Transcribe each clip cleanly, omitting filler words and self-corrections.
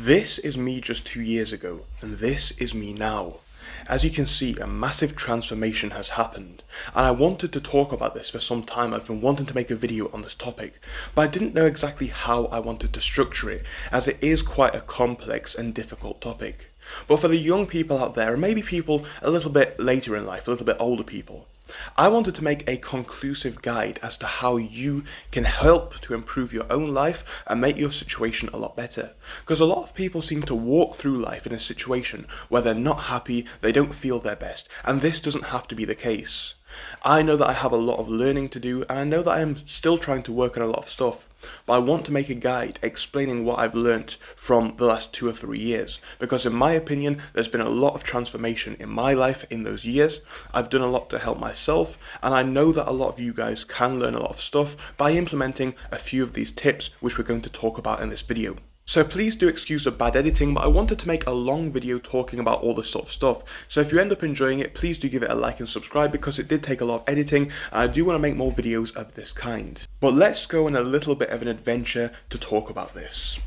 This is me just 2 years ago, and this is me now. As you can see, a massive transformation has happened, and I wanted to talk about this for some time. I've been wanting to make a video on this topic, but I didn't know exactly how I wanted to structure it, as it is quite a complex and difficult topic. But for the young people out there, and maybe people a little bit later in life, a little bit older people, I wanted to make a conclusive guide as to how you can help to improve your own life and make your situation a lot better. Because a lot of people seem to walk through life in a situation where they're not happy, they don't feel their best, and this doesn't have to be the case. I know that I have a lot of learning to do, and I know that I am still trying to work on a lot of stuff, but I want to make a guide explaining what I've learnt from the last 2 or 3 years, because in my opinion, there's been a lot of transformation in my life in those years. I've done a lot to help myself, and I know that a lot of you guys can learn a lot of stuff by implementing a few of these tips, which we're going to talk about in this video. So please do excuse the bad editing, but I wanted to make a long video talking about all this sort of stuff. So if you end up enjoying it, please do give it a like and subscribe, because it did take a lot of editing, and I do want to make more videos of this kind. But let's go on a little bit of an adventure to talk about this.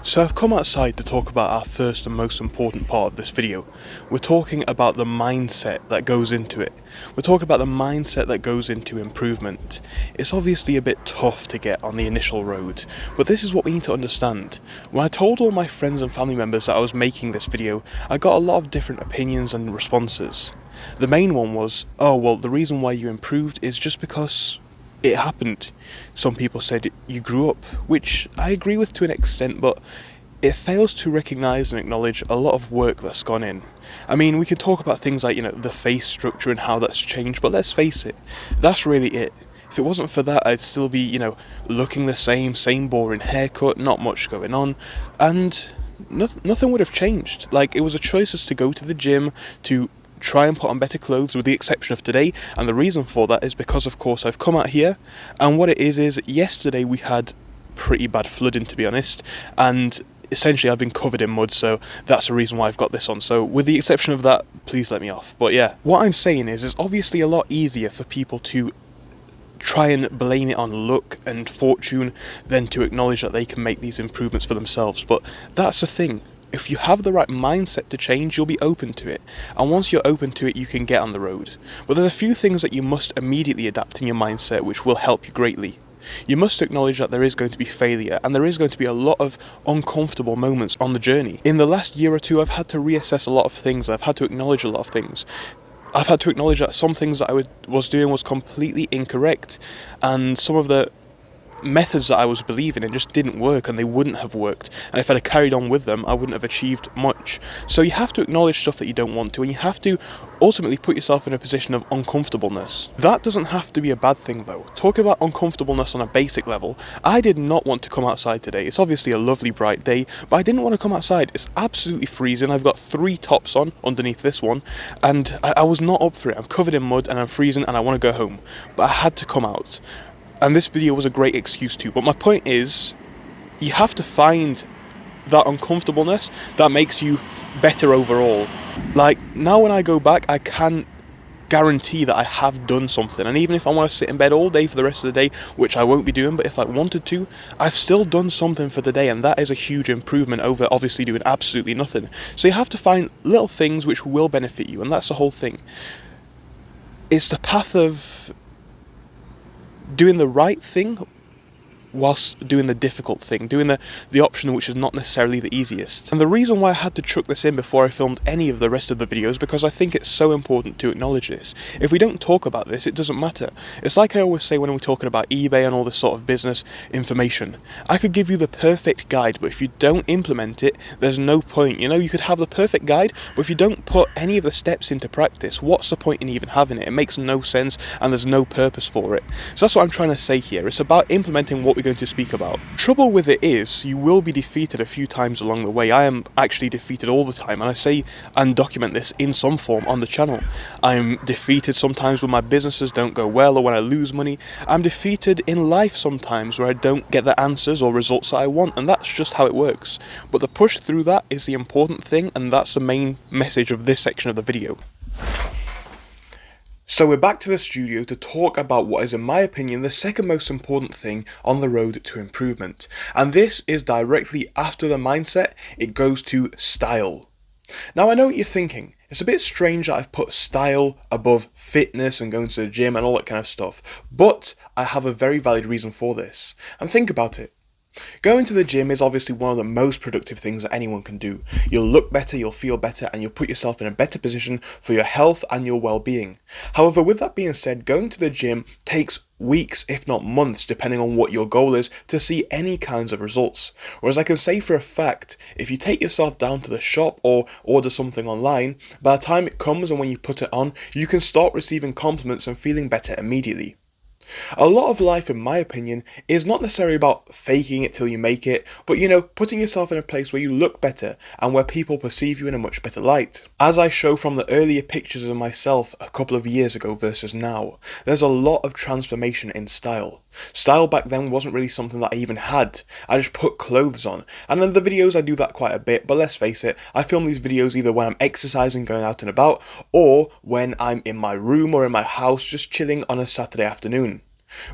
So I've come outside to talk about our first and most important part of this video. We're talking about the mindset that goes into it. We're talking about the mindset that goes into improvement. It's obviously a bit tough to get on the initial road, but this is what we need to understand. When I told all my friends and family members that I was making this video, I got a lot of different opinions and responses. The main one was, oh well, the reason why you improved is just because it happened. Some people said you grew up, which I agree with to an extent, but it fails to recognise and acknowledge a lot of work that's gone in. I mean, we can talk about things like, the face structure and how that's changed, but let's face it, that's really it. If it wasn't for that, I'd still be, looking the same boring haircut, not much going on, and nothing would have changed. Like, it was a choice as to go to the gym, to try and put on better clothes, with the exception of today, and the reason for that is because, of course, I've come out here, and what it is yesterday we had pretty bad flooding, to be honest, and essentially I've been covered in mud, so that's the reason why I've got this on. So with the exception of that, please let me off. But yeah, what I'm saying is it's obviously a lot easier for people to try and blame it on luck and fortune than to acknowledge that they can make these improvements for themselves. But that's the thing. If you have the right mindset to change, you'll be open to it. And once you're open to it, you can get on the road. But there's a few things that you must immediately adapt in your mindset which will help you greatly. You must acknowledge that there is going to be failure, and there is going to be a lot of uncomfortable moments on the journey. In the last year or two, I've had to reassess a lot of things. I've had to acknowledge a lot of things. I've had to acknowledge that some things that I was doing was completely incorrect, and some of the methods that I was believing in just didn't work, and they wouldn't have worked, and if I'd have carried on with them I wouldn't have achieved much. So you have to acknowledge stuff that you don't want to, and you have to ultimately put yourself in a position of uncomfortableness. That doesn't have to be a bad thing though. Talking about uncomfortableness on a basic level, I did not want to come outside today. It's obviously a lovely bright day, but I didn't want to come outside. It's absolutely freezing. I've got 3 tops on underneath this one, and I was not up for it. I'm covered in mud and I'm freezing and I want to go home, but I had to come out. And this video was a great excuse to. But my point is, you have to find that uncomfortableness that makes you better overall. Like, now when I go back, I can guarantee that I have done something. And even if I want to sit in bed all day for the rest of the day, which I won't be doing, but if I wanted to, I've still done something for the day. And that is a huge improvement over obviously doing absolutely nothing. So you have to find little things which will benefit you. And that's the whole thing. It's the path of doing the right thing whilst doing the difficult thing, doing the option which is not necessarily the easiest. And the reason why I had to chuck this in before I filmed any of the rest of the videos, because I think it's so important to acknowledge this. If we don't talk about this, it doesn't matter. It's like I always say when we're talking about eBay and all this sort of business information. I could give you the perfect guide, but if you don't implement it, there's no point. You could have the perfect guide, but if you don't put any of the steps into practice, what's the point in even having it? It makes no sense, and there's no purpose for it. So that's what I'm trying to say here. It's about implementing what we're going to speak about. Trouble with it is, you will be defeated a few times along the way. I am actually defeated all the time, and I say and document this in some form on the channel. I'm defeated sometimes when my businesses don't go well or when I lose money. I'm defeated in life sometimes where I don't get the answers or results that I want, and that's just how it works. But the push through that is the important thing, and that's the main message of this section of the video. So we're back to the studio to talk about what is, in my opinion, the second most important thing on the road to improvement. And this is directly after the mindset, it goes to style. Now I know what you're thinking. It's a bit strange that I've put style above fitness and going to the gym and all that kind of stuff. But I have a very valid reason for this. And think about it. Going to the gym is obviously one of the most productive things that anyone can do. You'll look better, you'll feel better, and you'll put yourself in a better position for your health and your well-being. However, with that being said, going to the gym takes weeks, if not months, depending on what your goal is, to see any kinds of results. Whereas I can say for a fact, if you take yourself down to the shop or order something online, by the time it comes and when you put it on, you can start receiving compliments and feeling better immediately. A lot of life, in my opinion, is not necessarily about faking it till you make it, but putting yourself in a place where you look better and where people perceive you in a much better light. As I show from the earlier pictures of myself a couple of years ago versus now, there's a lot of transformation in style. Style back then wasn't really something that I even had. I just put clothes on. And in the videos I do that quite a bit, but let's face it, I film these videos either when I'm exercising, going out and about, or when I'm in my room or in my house just chilling on a Saturday afternoon.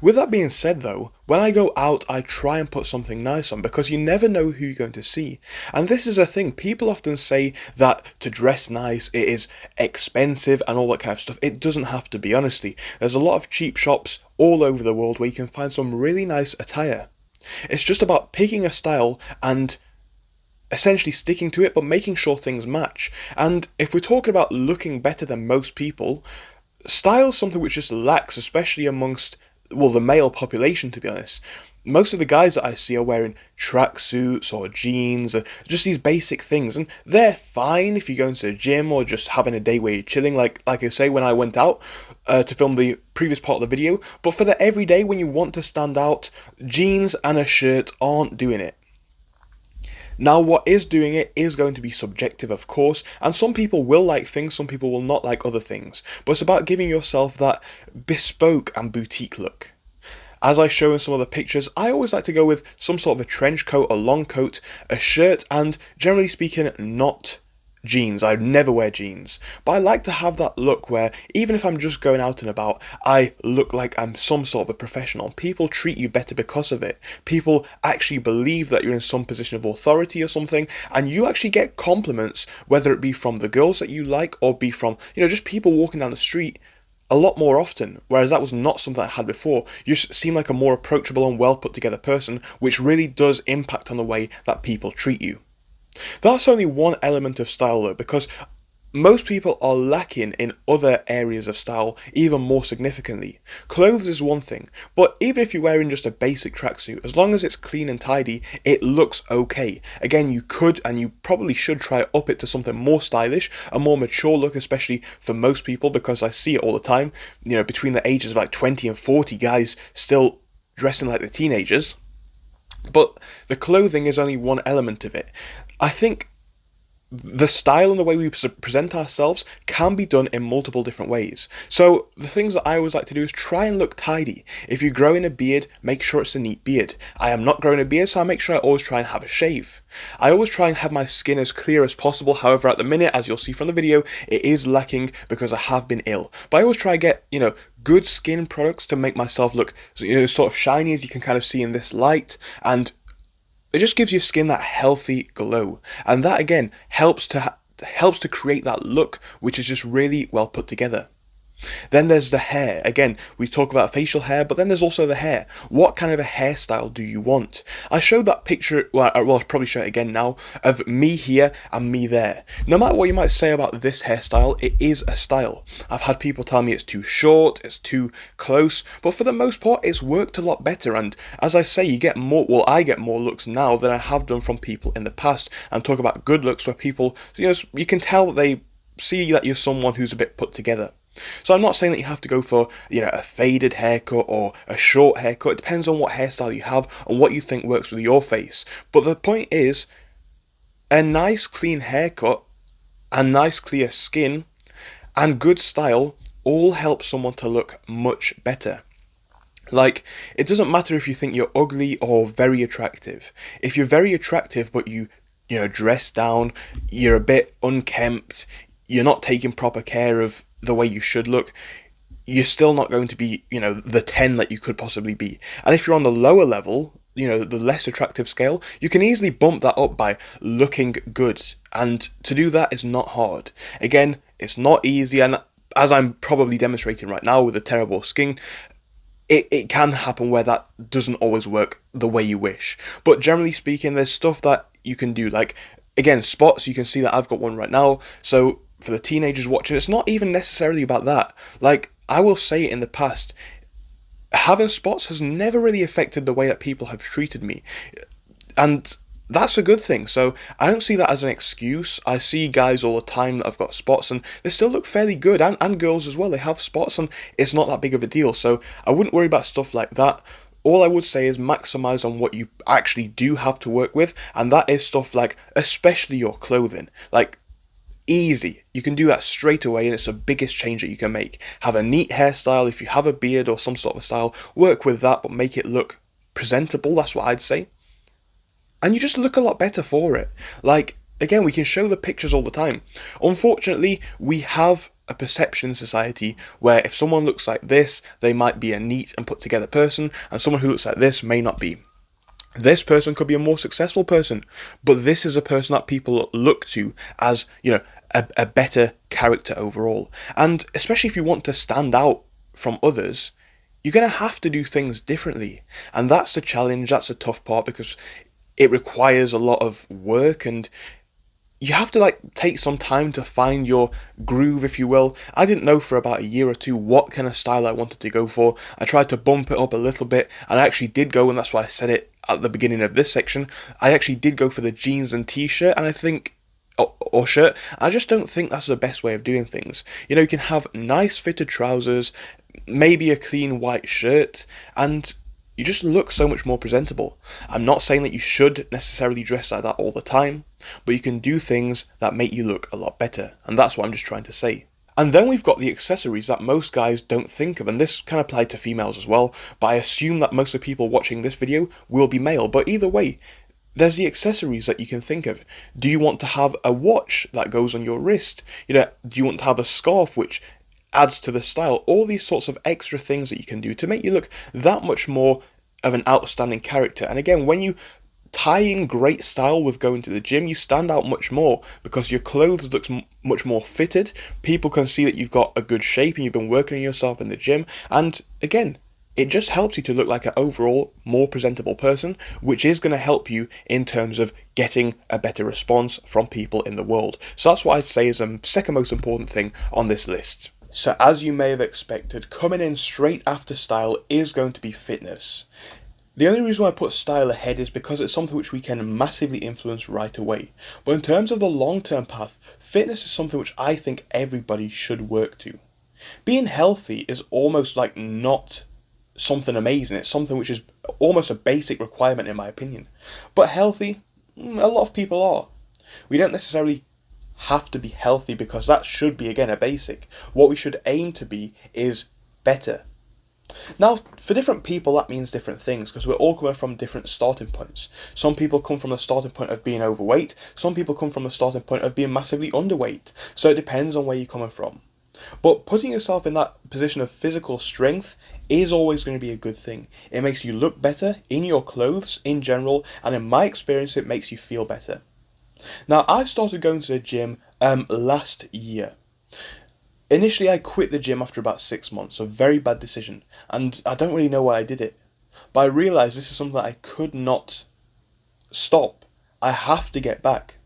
With that being said though, when I go out I try and put something nice on because you never know who you're going to see. And this is a thing, people often say that to dress nice it is expensive and all that kind of stuff. It doesn't have to be, honestly. There's a lot of cheap shops all over the world where you can find some really nice attire. It's just about picking a style and essentially sticking to it, but making sure things match. And if we're talking about looking better than most people, style is something which just lacks, especially amongst the male population, to be honest. Most of the guys that I see are wearing tracksuits or jeans, or just these basic things, and they're fine if you go into the gym or just having a day where you're chilling, like I say when I went out to film the previous part of the video. But for the everyday, when you want to stand out, jeans and a shirt aren't doing it. Now, what is doing it is going to be subjective, of course, and some people will like things, some people will not like other things, but it's about giving yourself that bespoke and boutique look. As I show in some of the pictures, I always like to go with some sort of a trench coat, a long coat, a shirt, and generally speaking, not jeans. I never wear jeans, but I like to have that look where even if I'm just going out and about, I look like I'm some sort of a professional. People treat you better because of it. People actually believe that you're in some position of authority or something, and you actually get compliments, whether it be from the girls that you like or be from, just people walking down the street a lot more often, whereas that was not something I had before. You just seem like a more approachable and well put together person, which really does impact on the way that people treat you. That's only one element of style though, because most people are lacking in other areas of style even more significantly. Clothes is one thing, but even if you're wearing just a basic tracksuit, as long as it's clean and tidy, it looks okay. Again, you could and you probably should try to up it to something more stylish, a more mature look, especially for most people, because I see it all the time, between the ages of like 20 and 40, guys still dressing like they're teenagers. But the clothing is only one element of it. I think the style and the way we present ourselves can be done in multiple different ways. So the things that I always like to do is try and look tidy. If you're growing a beard, make sure it's a neat beard. I am not growing a beard, so I make sure I always try and have a shave. I always try and have my skin as clear as possible. However, at the minute, as you'll see from the video, it is lacking because I have been ill. But I always try and get, good skin products to make myself look, sort of shiny, as you can kind of see in this light, and it just gives your skin that healthy glow, and that again helps to create that look which is just really well put together. Then there's the hair. Again, we talk about facial hair, but then there's also the hair. What kind of a hairstyle do you want? I showed that picture, I'll probably show it again now, of me here and me there. No matter what you might say about this hairstyle, it is a style. I've had people tell me it's too short, it's too close, but for the most part, it's worked a lot better. And as I say, I get more looks now than I have done from people in the past. I'm talking about good looks where people, you can tell that they see that you're someone who's a bit put together. So I'm not saying that you have to go for, a faded haircut or a short haircut. It depends on what hairstyle you have and what you think works with your face. But the point is, a nice clean haircut and nice clear skin and good style all help someone to look much better. Like, it doesn't matter if you think you're ugly or very attractive. If you're very attractive but you dress down, you're a bit unkempt, you're not taking proper care of the way you should look, you're still not going to be, the 10 that you could possibly be. And if you're on the lower level, the less attractive scale, you can easily bump that up by looking good. And to do that is not hard. Again, it's not easy, and as I'm probably demonstrating right now with a terrible skin, it can happen where that doesn't always work the way you wish. But generally speaking, there's stuff that you can do. Like, again, spots, you can see that I've got one right now. So for the teenagers watching, it's not even necessarily about that. Like, I will say it in the past, having spots has never really affected the way that people have treated me. And that's a good thing. So I don't see that as an excuse. I see guys all the time that have got spots and they still look fairly good, and girls as well. They have spots and it's not that big of a deal. So I wouldn't worry about stuff like that. All I would say is maximize on what you actually do have to work with, and that is stuff like, especially your clothing. Like, easy. You can do that straight away, and it's the biggest change that you can make. Have a neat hairstyle. If you have a beard or some sort of style, work with that, but make it look presentable. That's what I'd say. And you just look a lot better for it. Like, again, we can show the pictures all the time. Unfortunately, we have a perception in society where if someone looks like this, they might be a neat and put together person, and someone who looks like this may not be. This person could be a more successful person, but this is a person that people look to as, a better character overall. And especially if you want to stand out from others, you're going to have to do things differently. And that's the challenge, that's the tough part, because it requires a lot of work, and you have to take some time to find your groove, if you will. I didn't know for about a year or two what kind of style I wanted to go for. I tried to bump it up a little bit, and I actually did go, and that's why I said it at the beginning of this section. I actually did go for the jeans and t-shirt, and I think, or shirt. I just don't think that's the best way of doing things. You can have nice fitted trousers, maybe a clean white shirt, and you just look so much more presentable. I'm not saying that you should necessarily dress like that all the time, but you can do things that make you look a lot better, and that's what I'm just trying to say. And then we've got the accessories that most guys don't think of, and this can apply to females as well, but I assume that most of the people watching this video will be male. But either way, there's the accessories that you can think of. Do you want to have a watch that goes on your wrist? Do you want to have a scarf which adds to the style? All these sorts of extra things that you can do to make you look that much more of an outstanding character. And again, when you tie in great style with going to the gym, you stand out much more because your clothes looks much more fitted. People can see that you've got a good shape and you've been working on yourself in the gym. And again, it just helps you to look like an overall more presentable person, which is going to help you in terms of getting a better response from people in the world. So that's what I'd say is the second most important thing on this list. So as you may have expected, coming in straight after style is going to be fitness. The only reason why I put style ahead is because it's something which we can massively influence right away. But in terms of the long-term path, fitness is something which I think everybody should work to. Being healthy is almost like not something amazing. It's something which is almost a basic requirement in my opinion. But healthy, a lot of people are. We don't necessarily have to be healthy because that should be, again, a basic. What we should aim to be is better. Now, for different people that means different things because we're all coming from different starting points. Some people come from a starting point of being overweight, some people come from a starting point of being massively underweight. So it depends on where you're coming from. But putting yourself in that position of physical strength is always going to be a good thing. It makes you look better in your clothes in general, and in my experience it makes you feel better. Now, I started going to the gym last year. Initially, I quit the gym after about 6 months, a very bad decision, and I don't really know why I did it. But I realised this is something that I could not stop. I have to get back.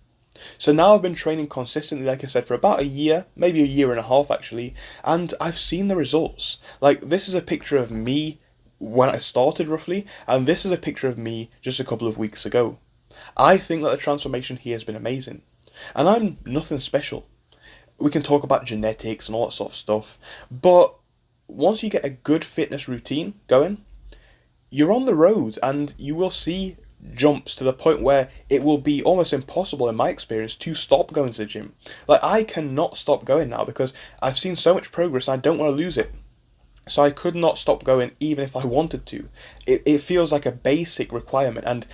So now I've been training consistently, like I said, for about a year, maybe a year and a half actually, and I've seen the results. Like, this is a picture of me when I started roughly, and this is a picture of me just a couple of weeks ago. I think that the transformation here has been amazing. And I'm nothing special. we can talk about genetics and all that sort of stuff, but once you get a good fitness routine going, you're on the road and you will see jumps to the point where it will be almost impossible, in my experience, to stop going to the gym. Like, I cannot stop going now because I've seen so much progress and I don't want to lose it. So I could not stop going even if I wanted to. It feels like a basic requirement, and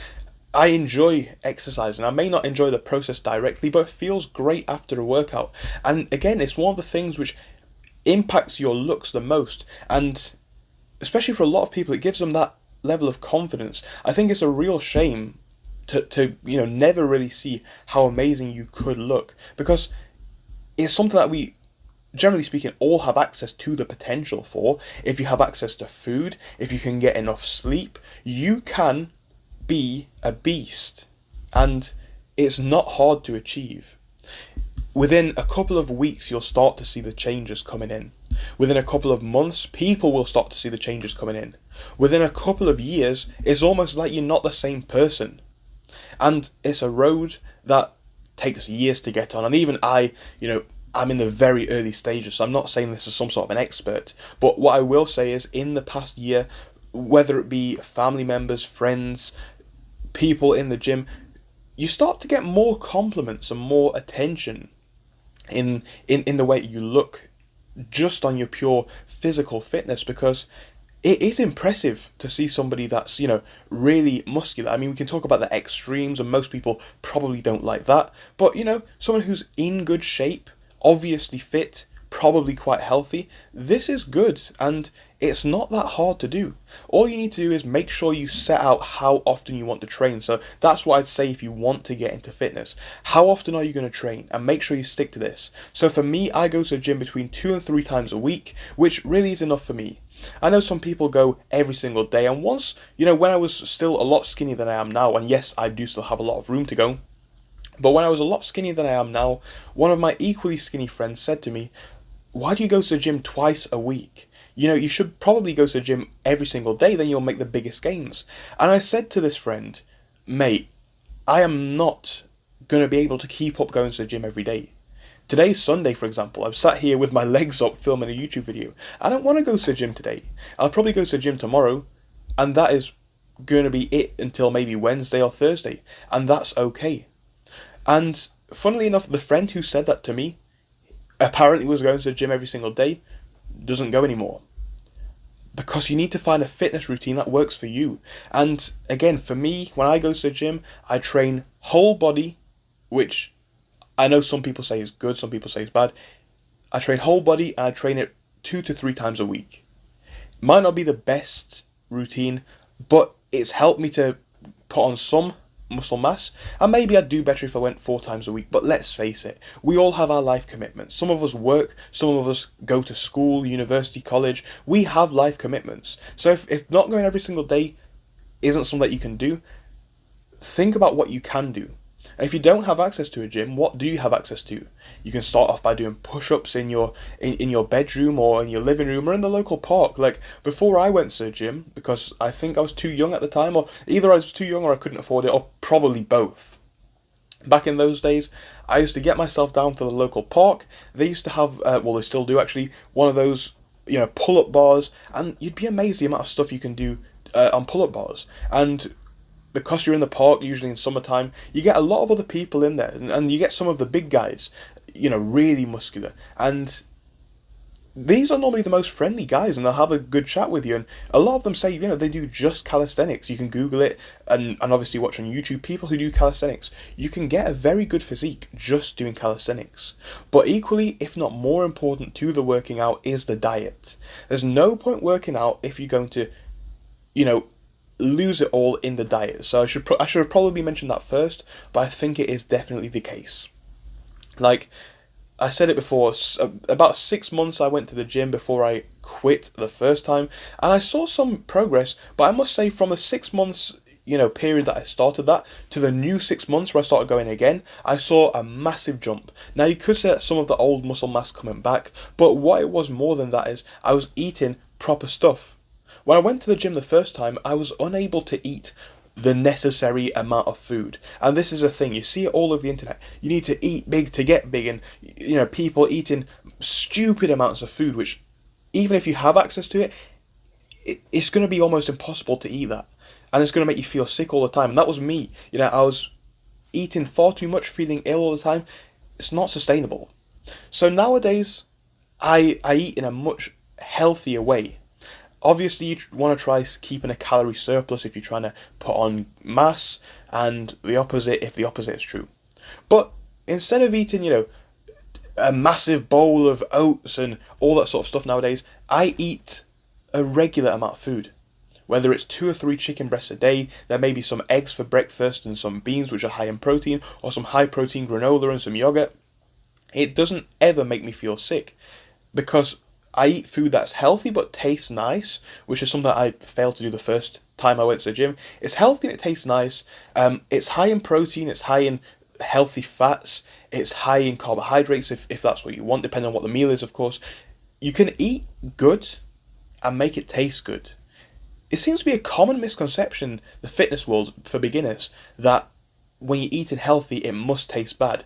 I enjoy exercising. I may not enjoy the process directly, but it feels great after a workout. And again, it's one of the things which impacts your looks the most, and especially for a lot of people, it gives them that level of confidence. I think it's a real shame to never really see how amazing you could look, because it's something that we, generally speaking, all have access to the potential for. If you have access to food, if you can get enough sleep, you can be a beast, and it's not hard to achieve. Within a couple of weeks, you'll start to see the changes coming in. Within a couple of months, people will start to see the changes coming in. Within a couple of years, it's almost like you're not the same person. And it's a road that takes years to get on. And even I'm in the very early stages, so I'm not saying this as some sort of an expert. But what I will say is, in the past year, whether it be family members, friends, people in the gym, you start to get more compliments and more attention in the way you look, just on your pure physical fitness, because it is impressive to see somebody that's, really muscular. I mean, we can talk about the extremes, and most people probably don't like that, but, someone who's in good shape, obviously fit, probably quite healthy, this is good, and it's not that hard to do. All you need to do is make sure you set out how often you want to train. So that's what I'd say if you want to get into fitness. How often are you going to train? And make sure you stick to this. So for me, I go to the gym between 2 and 3 times a week, which really is enough for me. I know some people go every single day, and once, when I was still a lot skinnier than I am now, and yes, I do still have a lot of room to go, but when I was a lot skinnier than I am now, one of my equally skinny friends said to me, "Why do you go to the gym twice a week? You should probably go to the gym every single day, then you'll make the biggest gains." And I said to this friend, "Mate, I am not going to be able to keep up going to the gym every day. Today's Sunday, for example. I'm sat here with my legs up filming a YouTube video. I don't want to go to the gym today. I'll probably go to the gym tomorrow, and that is going to be it until maybe Wednesday or Thursday, and that's okay." And funnily enough, the friend who said that to me, apparently was going to the gym every single day, doesn't go anymore. Because you need to find a fitness routine that works for you. And again, for me, when I go to the gym, I train whole body, which I know some people say is good, some people say is bad. I train whole body, and I train it 2 to 3 times a week. Might not be the best routine, but it's helped me to put on some muscle mass, and maybe I'd do better if I went 4 times a week. But let's face it, we all have our life commitments. Some of us work, some of us go to school, university, college. We have life commitments. So if not going every single day isn't something that you can do, think about what you can do. And if you don't have access to a gym, what do you have access to? You can start off by doing push-ups in your bedroom or in your living room or in the local park. Like, before I went to the gym, because I think I was too young at the time, or either I was too young or I couldn't afford it, or probably both. Back in those days, I used to get myself down to the local park. They used to have, they still do actually, one of those, pull-up bars, and you'd be amazed the amount of stuff you can do on pull-up bars. And because you're in the park, usually in summertime, you get a lot of other people in there, and you get some of the big guys, really muscular. And these are normally the most friendly guys, and they'll have a good chat with you. And a lot of them say, they do just calisthenics. You can Google it, and obviously watch on YouTube people who do calisthenics. You can get a very good physique just doing calisthenics. But equally, if not more important to the working out, is the diet. There's no point working out if you're going to, lose it all in the diet. So I should have probably mentioned that first, but I think it is definitely the case. Like I said it before, about 6 months I went to the gym before I quit the first time, and I saw some progress, but I must say from the 6 months period that I started that to the new 6 months where I started going again, I saw a massive jump. Now you could say that some of the old muscle mass coming back, but what it was more than that is I was eating proper stuff. When I went to the gym the first time, I was unable to eat the necessary amount of food. And this is a thing, you see it all over the internet. You need to eat big to get big, and people eating stupid amounts of food, which even if you have access to it, it's going to be almost impossible to eat that. And it's going to make you feel sick all the time. And that was me. I was eating far too much, feeling ill all the time. It's not sustainable. So nowadays, I eat in a much healthier way. Obviously, you want to try keeping a calorie surplus if you're trying to put on mass, and the opposite if the opposite is true. But instead of eating, a massive bowl of oats and all that sort of stuff nowadays, I eat a regular amount of food. Whether it's 2 or 3 chicken breasts a day, there may be some eggs for breakfast and some beans which are high in protein, or some high protein granola and some yogurt. It doesn't ever make me feel sick, because I eat food that's healthy but tastes nice, which is something I failed to do the first time I went to the gym. It's healthy and it tastes nice. It's high in protein, it's high in healthy fats, it's high in carbohydrates if that's what you want, depending on what the meal is, of course. You can eat good and make it taste good. It seems to be a common misconception in the fitness world for beginners that when you're eating healthy, it must taste bad.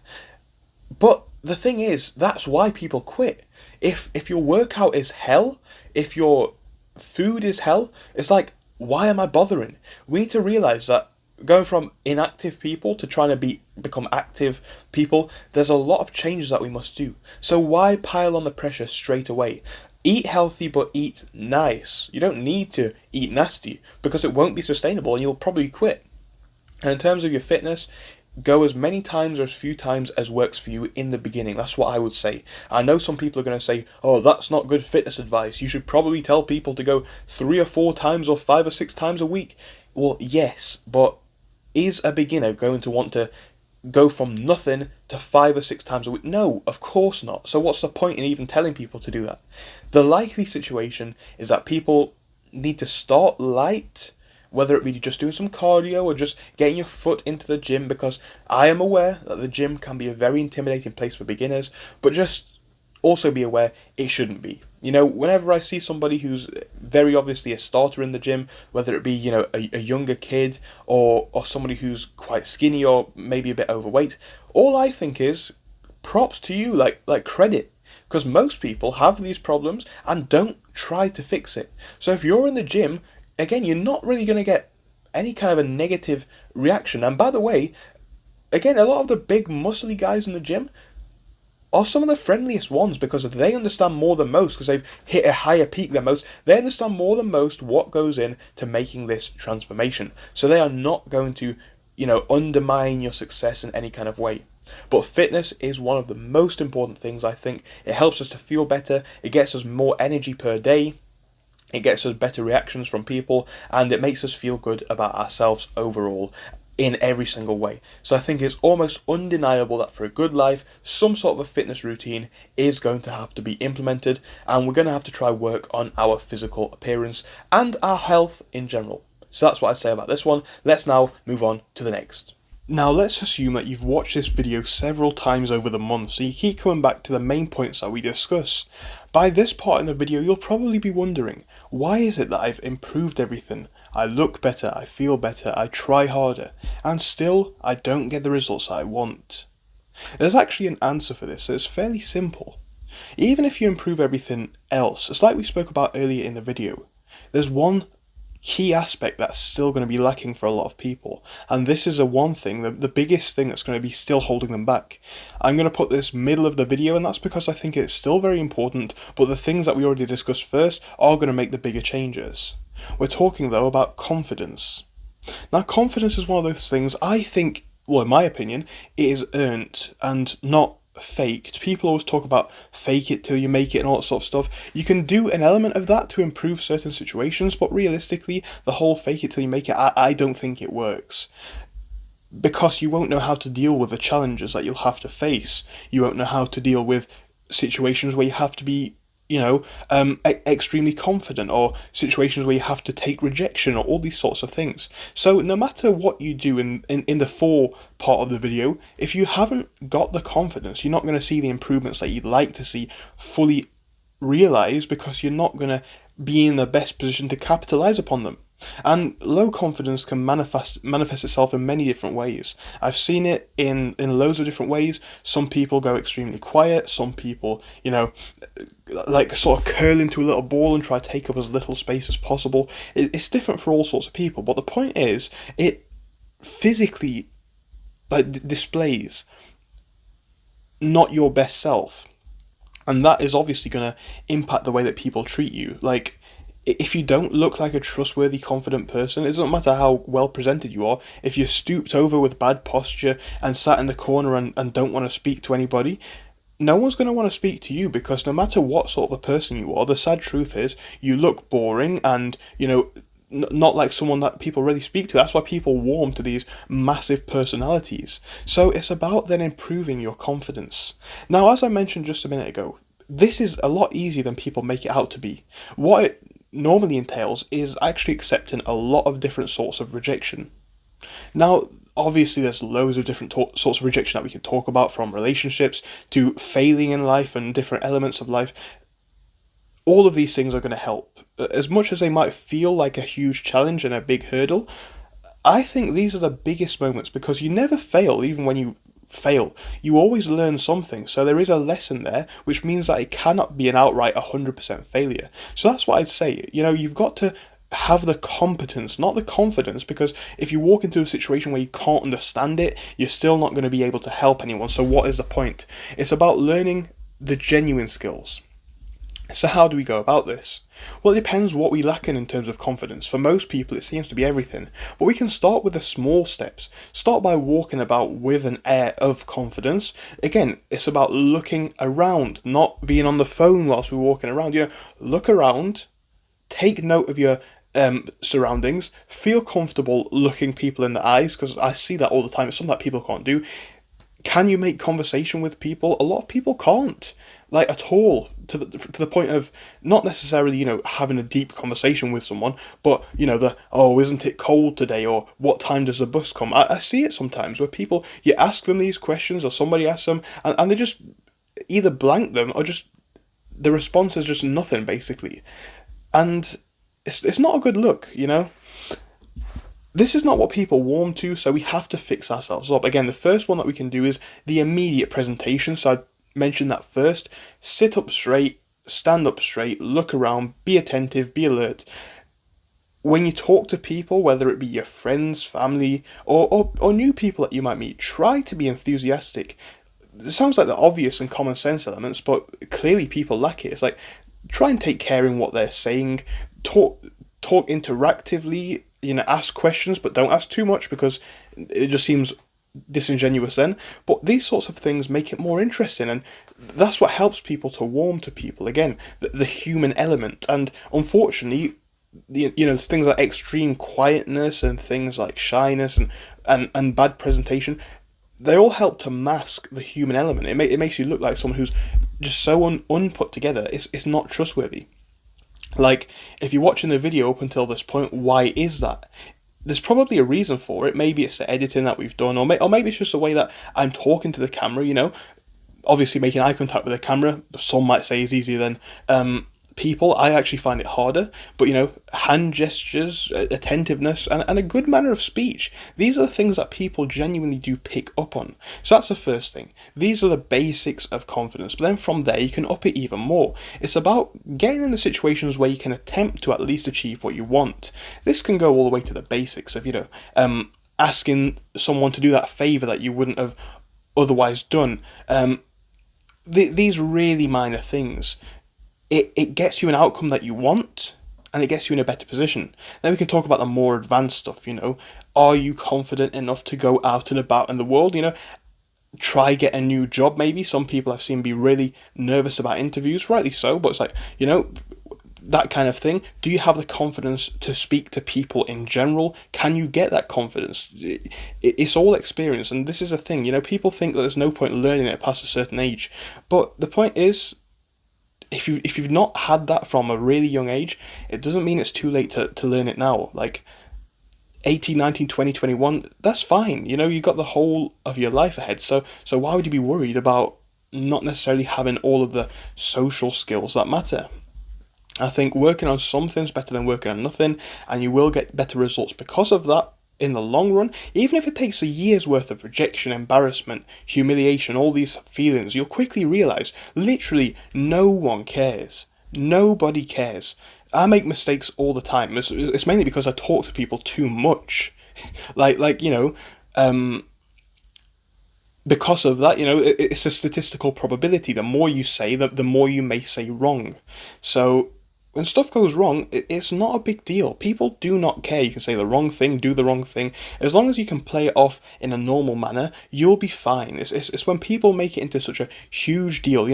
But the thing is, that's why people quit. If your workout is hell, if your food is hell, it's like, why am I bothering? We need to realise that going from inactive people to trying to become active people, there's a lot of changes that we must do. So why pile on the pressure straight away? Eat healthy, but eat nice. You don't need to eat nasty, because it won't be sustainable and you'll probably quit. And in terms of your fitness, go as many times or as few times as works for you in the beginning. That's what I would say. I know some people are going to say, oh, that's not good fitness advice. You should probably tell people to go 3 or 4 times or 5 or 6 times a week. Well, yes, but is a beginner going to want to go from nothing to 5 or 6 times a week? No, of course not. So what's the point in even telling people to do that? The likely situation is that people need to start light, whether it be just doing some cardio or just getting your foot into the gym, because I am aware that the gym can be a very intimidating place for beginners, but just also be aware it shouldn't be. Whenever I see somebody who's very obviously a starter in the gym, whether it be, a younger kid or somebody who's quite skinny or maybe a bit overweight, all I think is props to you, like credit. Because most people have these problems and don't try to fix it. So if you're in the gym, again, you're not really going to get any kind of a negative reaction. And by the way, again, a lot of the big muscly guys in the gym are some of the friendliest ones, because they understand more than most, because they've hit a higher peak than most. They understand more than most what goes in to making this transformation. So they are not going to, undermine your success in any kind of way. But fitness is one of the most important things, I think. It helps us to feel better. It gets us more energy per day. It gets us better reactions from people, and it makes us feel good about ourselves overall in every single way. So I think it's almost undeniable that for a good life, some sort of a fitness routine is going to have to be implemented, and we're going to have to try work on our physical appearance and our health in general. So that's what I say about this one. Let's now move on to the next. Now let's assume that you've watched this video several times over the month, so you keep coming back to the main points that we discuss. By this part in the video, you'll probably be wondering, why is it that I've improved everything? I look better, I feel better, I try harder, and still I don't get the results I want. There's actually an answer for this, so it's fairly simple. Even if you improve everything else, it's like we spoke about earlier in the video, there's one key aspect that's still going to be lacking for a lot of people, and this is the one thing, the biggest thing that's going to be still holding them back. I'm going to put this middle of the video, and that's because I think it's still very important, but the things that we already discussed first are going to make the bigger changes. We're talking though about confidence. Now confidence is one of those things I think, well in my opinion, it is earned and not faked. People always talk about fake it till you make it and all that sort of stuff. You can do an element of that to improve certain situations, but realistically, the whole fake it till you make it, I don't think it works. Because you won't know how to deal with the challenges that you'll have to face. You won't know how to deal with situations where you have to be, extremely confident, or situations where you have to take rejection, or all these sorts of things. So no matter what you do in the fore part of the video, if you haven't got the confidence, you're not going to see the improvements that you'd like to see fully realised, because you're not going to be in the best position to capitalise upon them. And low confidence can manifest itself in many different ways. I've seen it in loads of different ways. Some people go extremely quiet, some people, like sort of curl into a little ball and try to take up as little space as possible. It's different for all sorts of people, but the point is, it physically displays not your best self. And that is obviously going to impact the way that people treat you. Like, if you don't look like a trustworthy, confident person, it doesn't matter how well presented you are. If you're stooped over with bad posture and sat in the corner and don't want to speak to anybody, no one's going to want to speak to you, because no matter what sort of a person you are, the sad truth is you look boring and, not like someone that people really speak to. That's why people warm to these massive personalities. So it's about then improving your confidence. Now, as I mentioned just a minute ago, this is a lot easier than people make it out to be. What it normally entails is actually accepting a lot of different sorts of rejection. Now, obviously, there's loads of different sorts of rejection that we can talk about, from relationships to failing in life and different elements of life. All of these things are going to help. As much as they might feel like a huge challenge and a big hurdle, I think these are the biggest moments, because you never fail. Even when you fail, you always learn something. So there is a lesson there, which means that it cannot be an outright 100% failure. So that's what I'd say. You've got to have the competence, not the confidence, because if you walk into a situation where you can't understand it, you're still not going to be able to help anyone. So what is the point? It's about learning the genuine skills. So how do we go about this? Well, it depends what we lack in terms of confidence. For most people, it seems to be everything. But we can start with the small steps. Start by walking about with an air of confidence. Again, it's about looking around, not being on the phone whilst we're walking around. Look around, take note of your surroundings, feel comfortable looking people in the eyes, because I see that all the time. It's something that people can't do. Can you make conversation with people? A lot of people can't, like, at all, to the point of not necessarily, having a deep conversation with someone, but, isn't it cold today, or what time does the bus come? I see it sometimes where people, you ask them these questions, or somebody asks them, and they just either blank them, or just, the response is just nothing, basically. And it's not a good look, This is not what people warm to, so we have to fix ourselves up. Again, the first one that we can do is the immediate presentation. So I mentioned that first. Sit up straight, stand up straight, look around, be attentive, be alert. When you talk to people, whether it be your friends, family, or new people that you might meet, try to be enthusiastic. It sounds like the obvious and common sense elements, but clearly people lack it. It's like, try and take care in what they're saying, talk interactively, ask questions, but don't ask too much, because it just seems disingenuous then. But these sorts of things make it more interesting, and that's what helps people to warm to people. Again, the human element. And unfortunately, things like extreme quietness and things like shyness and bad presentation, they all help to mask the human element. It makes you look like someone who's just so unput together. It's not trustworthy. Like, if you're watching the video up until this point, why is that? There's probably a reason for it. Maybe it's the editing that we've done, or maybe it's just the way that I'm talking to the camera, Obviously, making eye contact with the camera, some might say, is easier than people. I actually find it harder. But, hand gestures, attentiveness, and a good manner of speech. These are the things that people genuinely do pick up on. So that's the first thing. These are the basics of confidence. But then from there, you can up it even more. It's about getting in the situations where you can attempt to at least achieve what you want. This can go all the way to the basics of, asking someone to do that favour that you wouldn't have otherwise done. These really minor things. It gets you an outcome that you want, and it gets you in a better position. Then we can talk about the more advanced stuff, Are you confident enough to go out and about in the world, Try get a new job, maybe. Some people I've seen be really nervous about interviews, rightly so, but it's like, that kind of thing. Do you have the confidence to speak to people in general? Can you get that confidence? It's all experience, and this is a thing, people think that there's no point learning it past a certain age, but the point is, if you've not had that from a really young age, it doesn't mean it's too late to learn it now. Like 18, 19, 20, 21, that's fine. You've got the whole of your life ahead. So why would you be worried about not necessarily having all of the social skills that matter? I think working on something's better than working on nothing, and you will get better results because of that in the long run. Even if it takes a year's worth of rejection, embarrassment, humiliation, all these feelings, you'll quickly realise literally no one cares. Nobody cares. I make mistakes all the time. It's mainly because I talk to people too much. Because of that, it's a statistical probability. The more you say, the more you may say wrong. So when stuff goes wrong, it's not a big deal. People do not care. You can say the wrong thing, do the wrong thing. As long as you can play it off in a normal manner, you'll be fine. It's when people make it into such a huge deal,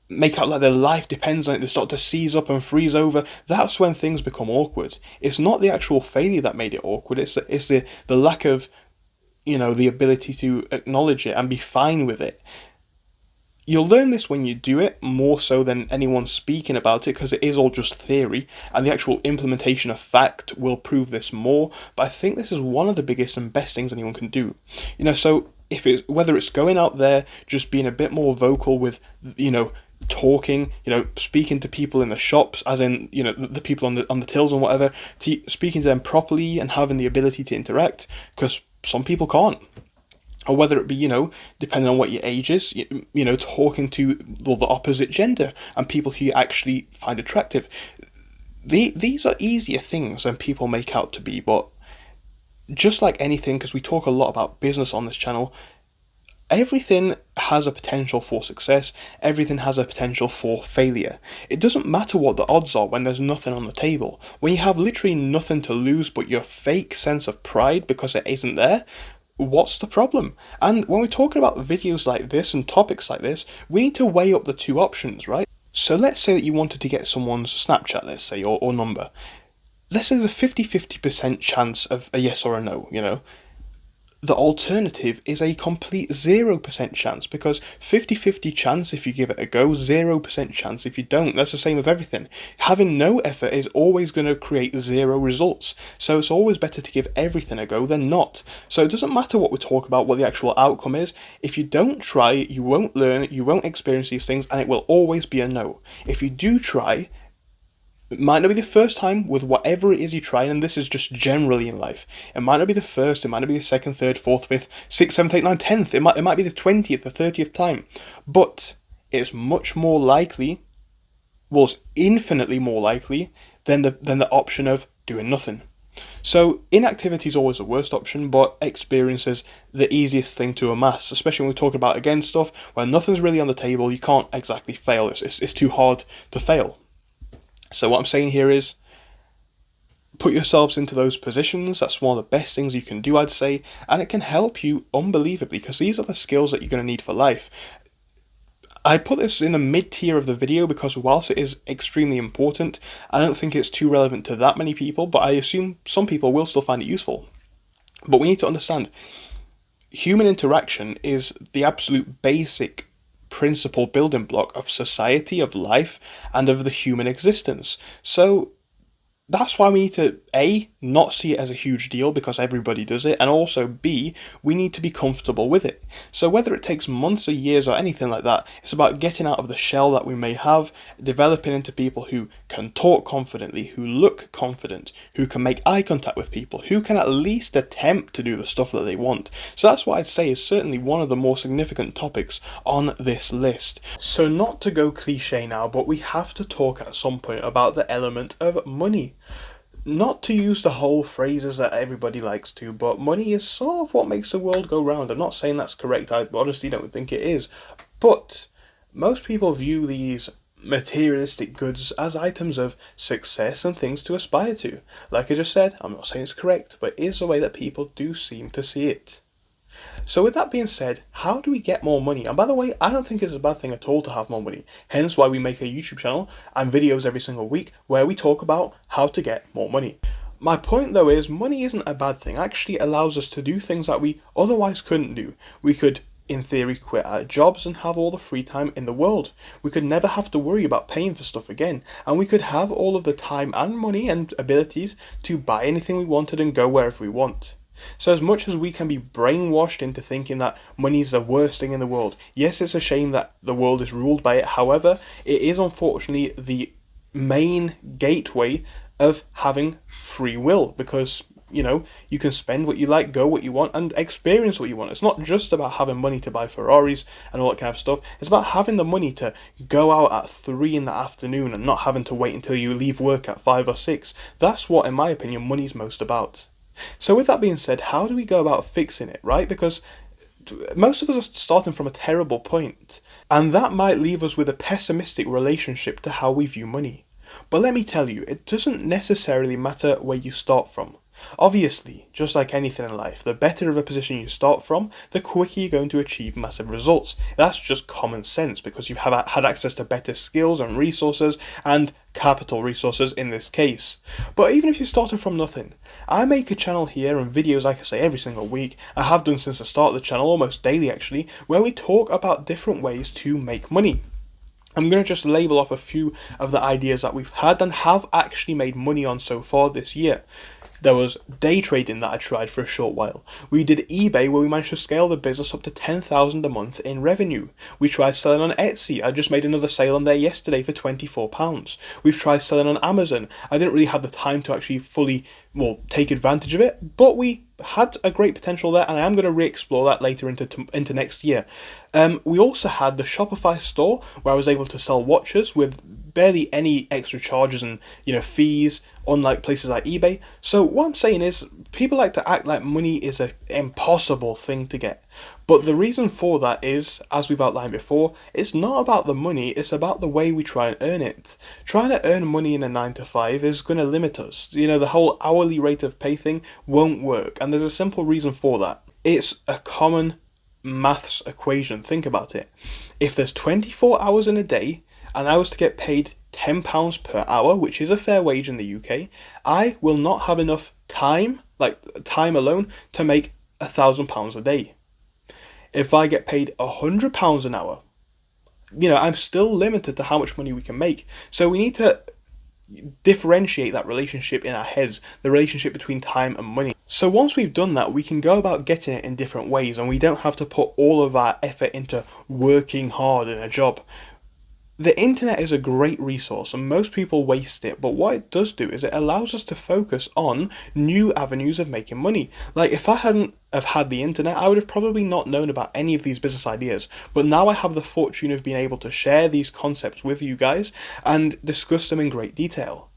make out like their life depends on it, they start to seize up and freeze over. That's when things become awkward. It's not the actual failure that made it awkward, it's the lack of, the ability to acknowledge it and be fine with it. You'll learn this when you do it, more so than anyone speaking about it, because it is all just theory, and the actual implementation of fact will prove this more. But I think this is one of the biggest and best things anyone can do. So whether it's going out there, just being a bit more vocal with, talking, speaking to people in the shops, as in, the people on the tills and whatever, speaking to them properly and having the ability to interact, because some people can't. Or whether it be, depending on what your age is, talking to the opposite gender and people who you actually find attractive. These are easier things than people make out to be, but just like anything, because we talk a lot about business on this channel, everything has a potential for success, everything has a potential for failure. It doesn't matter what the odds are when there's nothing on the table. When you have literally nothing to lose but your fake sense of pride because it isn't there, what's the problem? And when we're talking about videos like this and topics like this, we need to weigh up the two options, right? So let's say that you wanted to get someone's Snapchat, let's say, or number. Let's say there's a 50-50% chance of a yes or a no, The alternative is a complete 0% chance, because 50-50 chance if you give it a go, 0% chance if you don't. That's the same with everything. Having no effort is always going to create 0 results. So it's always better to give everything a go than not. So it doesn't matter what we talk about, what the actual outcome is. If you don't try, you won't learn, you won't experience these things, and it will always be a no. If you do try, it might not be the first time with whatever it is you try, and this is just generally in life. It might not be the first, it might not be the second, third, fourth, fifth, sixth, seventh, eighth, ninth, 10th. It might be the 20th, the 30th time. But it's much more likely, well, it's infinitely more likely than the option of doing nothing. So inactivity is always the worst option, but experience is the easiest thing to amass, especially when we talk about, again, stuff where nothing's really on the table. You can't exactly fail. It's too hard to fail. So what I'm saying here is, put yourselves into those positions. That's one of the best things you can do, I'd say, and it can help you unbelievably, because these are the skills that you're going to need for life. I put this in the mid-tier of the video because whilst it is extremely important, I don't think it's too relevant to that many people, but I assume some people will still find it useful. But we need to understand, human interaction is the absolute basic principal building block of society, of life, and of the human existence. So that's why we need to, A, not see it as a huge deal because everybody does it, and also B, we need to be comfortable with it. So whether it takes months or years or anything like that, it's about getting out of the shell that we may have, developing into people who can talk confidently, who look confident, who can make eye contact with people, who can at least attempt to do the stuff that they want. So that's what I'd say is certainly one of the more significant topics on this list. So not to go cliche now, but we have to talk at some point about the element of money. Not to use the whole phrases that everybody likes to, but money is sort of what makes the world go round. I'm not saying that's correct, I honestly don't think it is. But most people view these materialistic goods as items of success and things to aspire to. Like I just said, I'm not saying it's correct, but it is the way that people do seem to see it. So with that being said, how do we get more money? And by the way, I don't think it's a bad thing at all to have more money. Hence why we make a YouTube channel and videos every single week where we talk about how to get more money. My point though is, money isn't a bad thing. It actually allows us to do things that we otherwise couldn't do. We could, in theory, quit our jobs and have all the free time in the world. We could never have to worry about paying for stuff again. And we could have all of the time and money and abilities to buy anything we wanted and go wherever we want. So as much as we can be brainwashed into thinking that money is the worst thing in the world, yes, it's a shame that the world is ruled by it. However, it is unfortunately the main gateway of having free will, because you can spend what you like, go what you want, and experience what you want. It's not just about having money to buy Ferraris and all that kind of stuff. It's about having the money to go out at 3 in the afternoon and not having to wait until you leave work at 5 or 6. That's what, in my opinion, money's most about. So with that being said, how do we go about fixing it, right? Because most of us are starting from a terrible point, and that might leave us with a pessimistic relationship to how we view money. But let me tell you, it doesn't necessarily matter where you start from. Obviously, just like anything in life, the better of a position you start from, the quicker you're going to achieve massive results. That's just common sense, because you have had access to better skills and resources, and capital resources in this case. But even if you're starting from nothing, I make a channel here and videos, like I say, every single week. I have done since the start of the channel, almost daily actually, where we talk about different ways to make money. I'm going to just label off a few of the ideas that we've had and have actually made money on so far this year. There was day trading that I tried for a short while. We did eBay, where we managed to scale the business up to $10,000 a month in revenue. We tried selling on Etsy. I just made another sale on there yesterday for £24. We've tried selling on Amazon. I didn't really have the time to actually fully, take advantage of it, but we had a great potential there, and I am going to re-explore that later into next year. We also had the Shopify store, where I was able to sell watches with barely any extra charges and fees, unlike places like eBay. So what I'm saying is, people like to act like money is an impossible thing to get. But the reason for that is, as we've outlined before, it's not about the money, it's about the way we try and earn it. Trying to earn money in a 9 to 5 is going to limit us. The whole hourly rate of pay thing won't work, and there's a simple reason for that. It's a common maths equation. Think about it. If there's 24 hours in a day, and I was to get paid £10 per hour, which is a fair wage in the UK, I will not have enough time, like time alone, to make £1,000 a day. If I get paid £100 an hour, I'm still limited to how much money we can make. So we need to differentiate that relationship in our heads, the relationship between time and money. So once we've done that, we can go about getting it in different ways, and we don't have to put all of our effort into working hard in a job. The internet is a great resource, and most people waste it, but what it does do is it allows us to focus on new avenues of making money. Like, if I hadn't have had the internet, I would have probably not known about any of these business ideas, but now I have the fortune of being able to share these concepts with you guys and discuss them in great detail.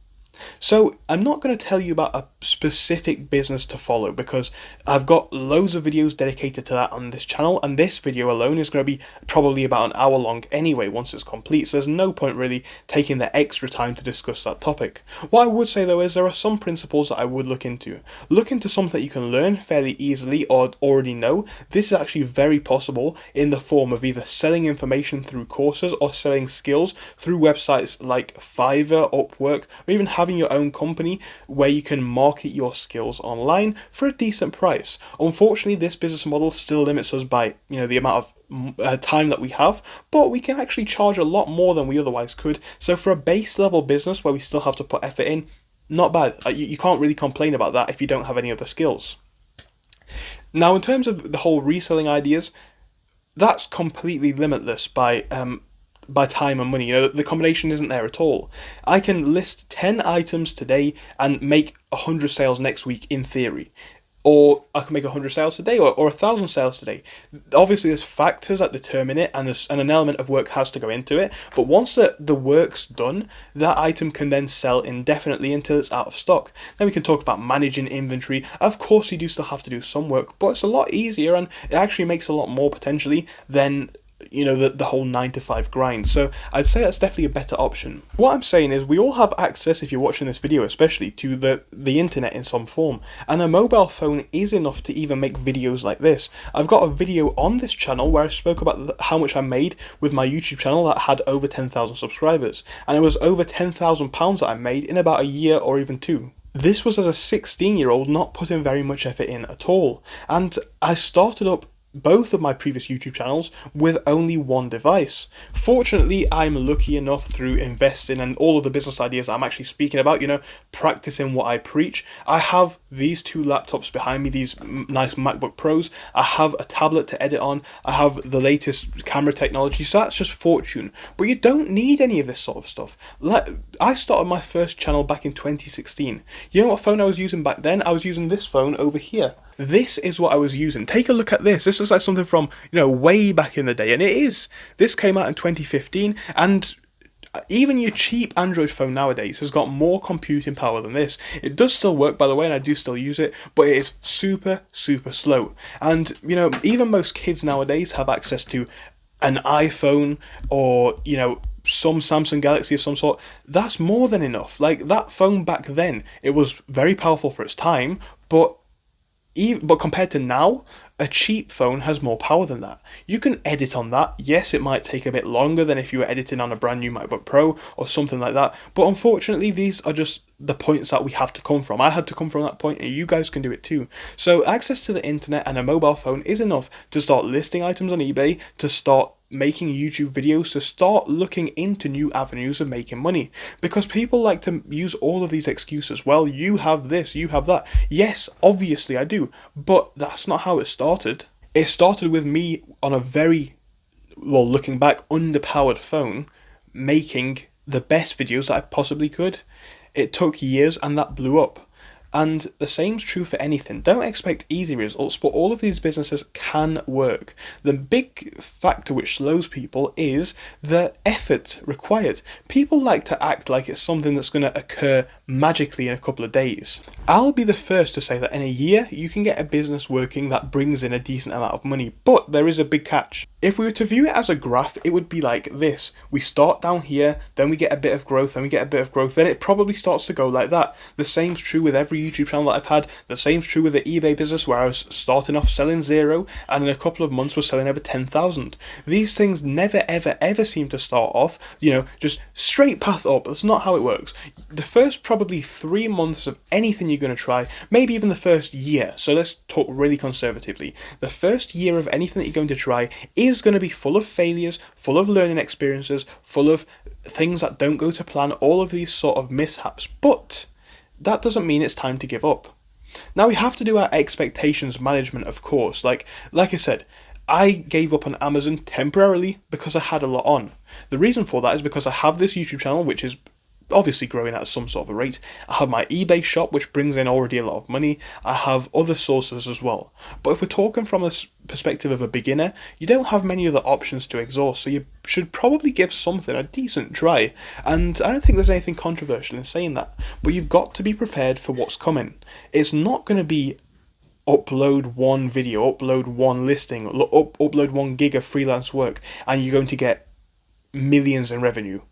So I'm not going to tell you about a specific business to follow, because I've got loads of videos dedicated to that on this channel, and this video alone is going to be probably about an hour long anyway once it's complete, so there's no point really taking the extra time to discuss that topic. What I would say though is there are some principles that I would look into. Look into something that you can learn fairly easily or already know. This is actually very possible in the form of either selling information through courses or selling skills through websites like Fiverr, Upwork, or even having your own company where you can market your skills online for a decent price. Unfortunately, this business model still limits us by the amount of time that we have, but we can actually charge a lot more than we otherwise could. So for a base level business where we still have to put effort in, not bad. You can't really complain about that if you don't have any other skills. Now, in terms of the whole reselling ideas, that's completely limitless by time and money. The combination isn't there at all. I can list 10 items today and make 100 sales next week in theory. Or I can make 100 sales today or 1,000 sales today. Obviously, there's factors that determine it, and an element of work has to go into it. But once the work's done, that item can then sell indefinitely until it's out of stock. Then we can talk about managing inventory. Of course, you do still have to do some work, but it's a lot easier, and it actually makes a lot more potentially than the whole 9 to 5 grind. So I'd say that's definitely a better option. What I'm saying is, we all have access, if you're watching this video especially, to the internet in some form, and a mobile phone is enough to even make videos like this. I've got a video on this channel where I spoke about how much I made with my YouTube channel that had over 10,000 subscribers, and it was over £10,000 that I made in about a year or even 2. This was as a 16-year-old not putting very much effort in at all, and I started up both of my previous YouTube channels with only one device. Fortunately, I'm lucky enough through investing and all of the business ideas I'm actually speaking about, practicing what I preach. I have these two laptops behind me, these nice MacBook Pros. I have a tablet to edit on. I have the latest camera technology, so that's just fortune. But you don't need any of this sort of stuff. I started my first channel back in 2016. You know what phone I was using back then? I was using this phone over here. This is what I was using. Take a look at this. This looks like something from, way back in the day. And it is. This came out in 2015. And even your cheap Android phone nowadays has got more computing power than this. It does still work, by the way, and I do still use it. But it is super, super slow. And, even most kids nowadays have access to an iPhone or, some Samsung Galaxy of some sort. That's more than enough. Like, that phone back then, it was very powerful for its time. But compared to now, a cheap phone has more power than that. You can edit on that. Yes, it might take a bit longer than if you were editing on a brand new MacBook Pro or something like that. But unfortunately, these are just the points that we have to come from. I had to come from that point, and you guys can do it too. So access to the internet and a mobile phone is enough to start listing items on eBay, to start making YouTube videos, to start looking into new avenues of making money. Because people like to use all of these excuses. Well, you have this, you have that. Yes, obviously I do, but that's not how it started. It started with me on a very, looking back, underpowered phone, making the best videos that I possibly could. It took years, and that blew up. And the same's true for anything. Don't expect easy results, but all of these businesses can work. The big factor which slows people is the effort required. People like to act like it's something that's going to occur magically in a couple of days. I'll be the first to say that in a year, you can get a business working that brings in a decent amount of money, but there is a big catch. If we were to view it as a graph, it would be like this. We start down here, then we get a bit of growth, then we get a bit of growth, then it probably starts to go like that. The same's true with every YouTube channel that I've had. The same's true with the eBay business, where I was starting off selling 0 and in a couple of months was selling over 10,000. These things never ever seem to start off, just straight path up. That's not how it works. The first probably 3 months of anything you're going to try, maybe even the first year, so let's talk really conservatively. The first year of anything that you're going to try is going to be full of failures, full of learning experiences, full of things that don't go to plan, all of these sort of mishaps. But that doesn't mean it's time to give up. Now, we have to do our expectations management, of course. Like I said, I gave up on Amazon temporarily because I had a lot on. The reason for that is because I have this YouTube channel, which is obviously growing at some sort of a rate. I have my eBay shop, which brings in already a lot of money. I have other sources as well. But if we're talking from a perspective of a beginner, you don't have many other options to exhaust, so you should probably give something a decent try. And I don't think there's anything controversial in saying that, but you've got to be prepared for what's coming. It's not going to be upload one video, upload one listing, upload 1 gig of freelance work, and you're going to get millions in revenue.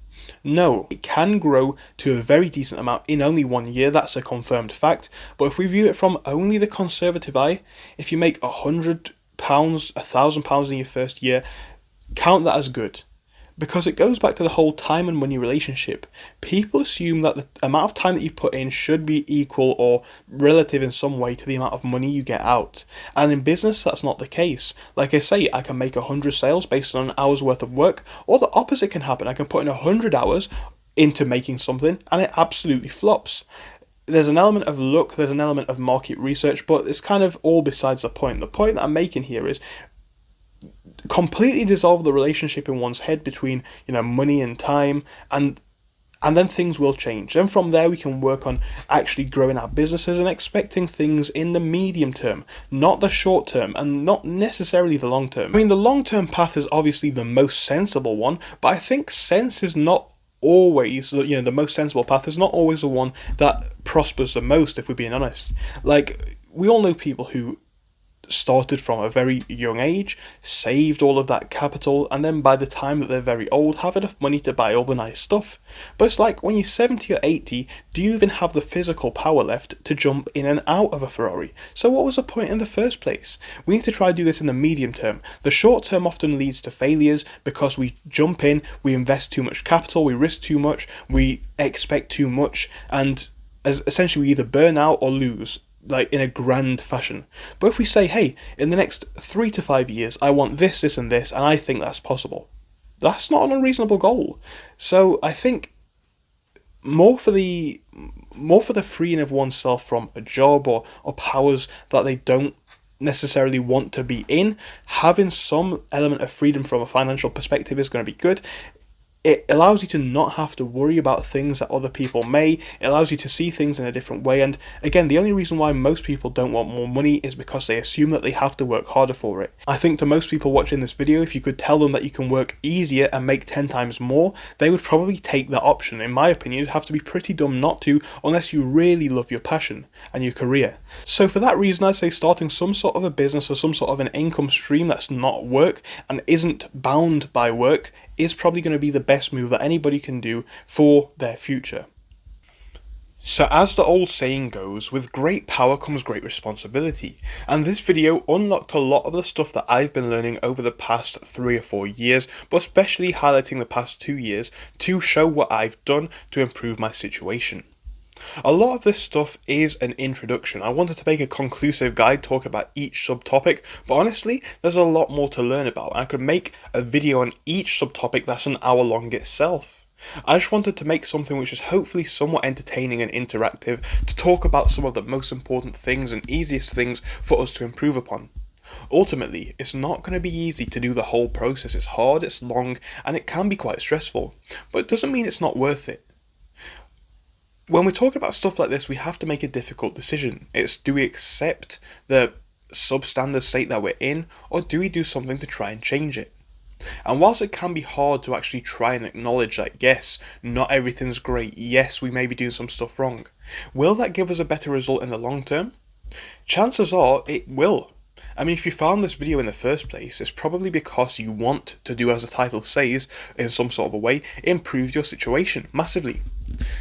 No, it can grow to a very decent amount in only 1 year. That's a confirmed fact. But if we view it from only the conservative eye, if you make £100, £1,000 in your first year, count that as good. Because it goes back to the whole time and money relationship. People assume that the amount of time that you put in should be equal or relative in some way to the amount of money you get out. And in business, that's not the case. Like I say, I can make 100 sales based on an hour's worth of work, or the opposite can happen. I can put in 100 hours into making something and it absolutely flops. There's an element of luck, there's an element of market research, but it's kind of all besides the point. The point that I'm making here is completely dissolve the relationship in one's head between money and time, and then things will change. Then from there we can work on actually growing our businesses and expecting things in the medium term, not the short term, and not necessarily the long term. I mean, the long term path is obviously the most sensible one, but I think sense is not always, the most sensible path is not always the one that prospers the most, if we're being honest. Like, we all know people who started from a very young age, saved all of that capital, and then by the time that they're very old, have enough money to buy all the nice stuff. But it's like, when you're 70 or 80, do you even have the physical power left to jump in and out of a Ferrari? So what was the point in the first place? We need to try to do this in the medium term. The short term often leads to failures because we jump in, we invest too much capital, we risk too much, we expect too much, and essentially we either burn out or lose. like in a grand fashion. But if we say, hey, in the next 3 to 5 years, I want this, this, and this, and I think that's possible, that's not an unreasonable goal. So I think more for the freeing of oneself from a job or powers that they don't necessarily want to be in, having some element of freedom from a financial perspective is going to be good. It allows you to not have to worry about things that other people may. It allows you to see things in a different way. And again, the only reason why most people don't want more money is because they assume that they have to work harder for it. I think to most people watching this video, if you could tell them that you can work easier and make 10 times more, they would probably take that option. In my opinion, you'd have to be pretty dumb not to, unless you really love your passion and your career. So for that reason, I'd say starting some sort of a business or some sort of an income stream that's not work and isn't bound by work is probably going to be the best move that anybody can do for their future. So as the old saying goes, with great power comes great responsibility, and this video unlocked a lot of the stuff that I've been learning over the past 3 or 4 years, but especially highlighting the past 2 years to show what I've done to improve my situation. A lot of this stuff is an introduction. I wanted to make a conclusive guide talking about each subtopic, but honestly, there's a lot more to learn about. I could make a video on each subtopic that's an hour long itself. I just wanted to make something which is hopefully somewhat entertaining and interactive to talk about some of the most important things and easiest things for us to improve upon. Ultimately, it's not going to be easy to do the whole process. It's hard, it's long, and it can be quite stressful, but it doesn't mean it's not worth it. When we talk about stuff like this, we have to make a difficult decision. It's, do we accept the substandard state that we're in, or do we do something to try and change it? And whilst it can be hard to actually try and acknowledge that, yes, not everything's great, yes, we may be doing some stuff wrong, will that give us a better result in the long term? Chances are it will. I mean, if you found this video in the first place, it's probably because you want to do, as the title says, in some sort of a way, improve your situation massively.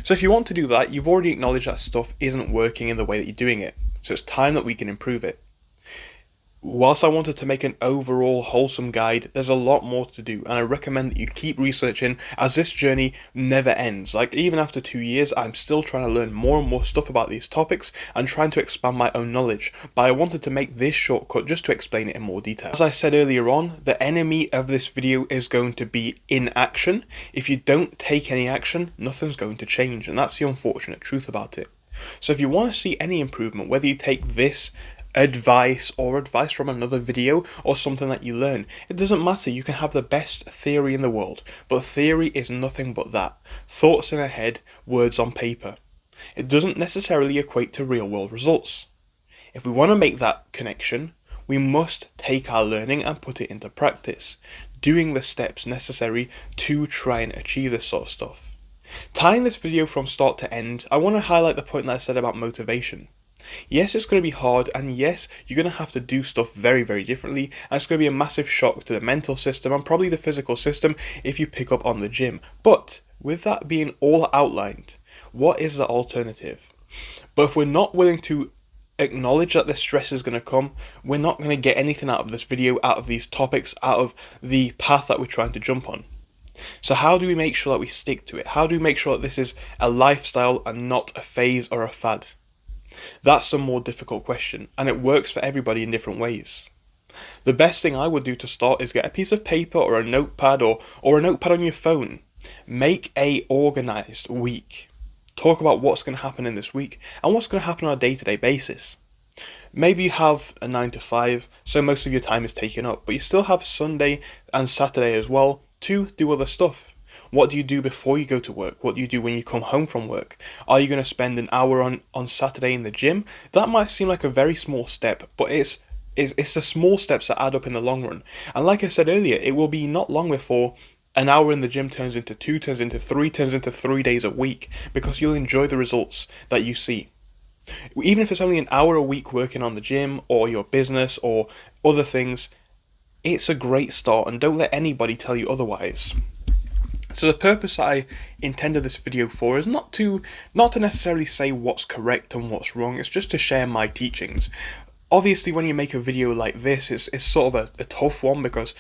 So if you want to do that, you've already acknowledged that stuff isn't working in the way that you're doing it. So it's time that we can improve it. Whilst I wanted to make an overall wholesome guide, there's a lot more to do, and I recommend that you keep researching, as this journey never ends. Like, even after 2 years, I'm still trying to learn more and more stuff about these topics and trying to expand my own knowledge, but I wanted to make this shortcut just to explain it in more detail. As I said earlier on, the enemy of this video is going to be inaction. If you don't take any action, nothing's going to change, and that's the unfortunate truth about it. So if you want to see any improvement, whether you take this advice or advice from another video or something that you learn, it doesn't matter. You can have the best theory in the world, but theory is nothing but that. Thoughts in a head, words on paper. It doesn't necessarily equate to real world results. If we want to make that connection, we must take our learning and put it into practice, doing the steps necessary to try and achieve this sort of stuff. Tying this video from start to end, I want to highlight the point that I said about motivation. Yes, it's going to be hard, and yes, you're going to have to do stuff very, very differently, and it's going to be a massive shock to the mental system and probably the physical system if you pick up on the gym. But with that being all outlined, what is the alternative? But if we're not willing to acknowledge that the stress is going to come, we're not going to get anything out of this video, out of these topics, out of the path that we're trying to jump on. So how do we make sure that we stick to it? How do we make sure that this is a lifestyle and not a phase or a fad? That's a more difficult question, and it works for everybody in different ways. The best thing I would do to start is get a piece of paper or a notepad or a notepad on your phone. Make a organised week. Talk about what's going to happen in this week and what's going to happen on a day-to-day basis. Maybe you have a 9 to 5, so most of your time is taken up, but you still have Sunday and Saturday as well to do other stuff. What do you do before you go to work? What do you do when you come home from work? Are you going to spend an hour on Saturday in the gym? That might seem like a very small step, but it's the small steps that add up in the long run. And like I said earlier, it will be not long before an hour in the gym turns into 2, turns into 3, turns into 3 days a week, because you'll enjoy the results that you see. Even if it's only an hour a week working on the gym or your business or other things, it's a great start, and don't let anybody tell you otherwise. So the purpose I intended this video for is not to necessarily say what's correct and what's wrong, it's just to share my teachings. Obviously when you make a video like this, it's sort of a tough one, because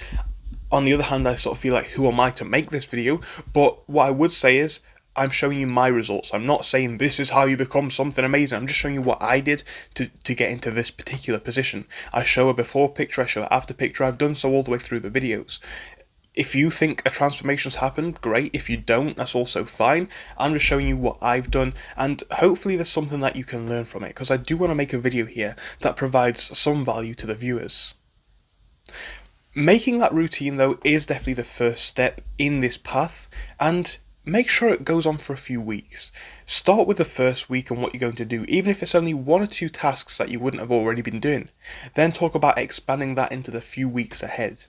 on the other hand I sort of feel like, who am I to make this video? But what I would say is, I'm showing you my results. I'm not saying this is how you become something amazing. I'm just showing you what I did to get into this particular position. I show a before picture, I show an after picture. I've done so all the way through the videos. If you think a transformation's happened, great. If you don't, that's also fine. I'm just showing you what I've done, and hopefully there's something that you can learn from it, because I do want to make a video here that provides some value to the viewers. Making that routine, though, is definitely the first step in this path, and make sure it goes on for a few weeks. Start with the first week and what you're going to do, even if it's only 1 or 2 tasks that you wouldn't have already been doing. Then talk about expanding that into the few weeks ahead.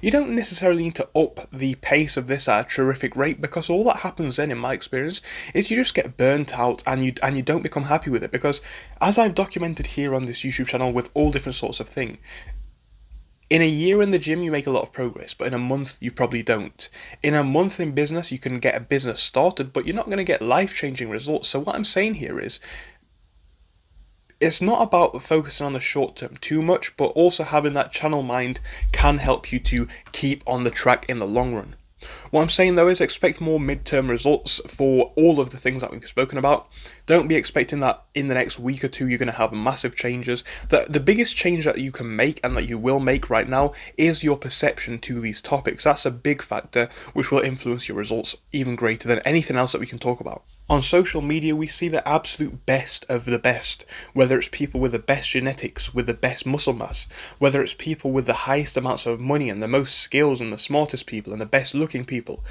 You don't necessarily need to up the pace of this at a terrific rate, because all that happens then, in my experience, is you just get burnt out and you don't become happy with it, because as I've documented here on this YouTube channel with all different sorts of things, in a year in the gym you make a lot of progress, but in a month you probably don't. In a month in business you can get a business started, but you're not going to get life-changing results. So what I'm saying here is, it's not about focusing on the short term too much, but also having that channel mind can help you to keep on the track in the long run. What I'm saying though is, expect more midterm results for all of the things that we've spoken about. Don't be expecting that in the next week or two you're going to have massive changes. The biggest change that you can make and that you will make right now is your perception to these topics. That's a big factor which will influence your results even greater than anything else that we can talk about. On social media, we see the absolute best of the best, whether it's people with the best genetics, with the best muscle mass, whether it's people with the highest amounts of money and the most skills and the smartest people and the best looking people.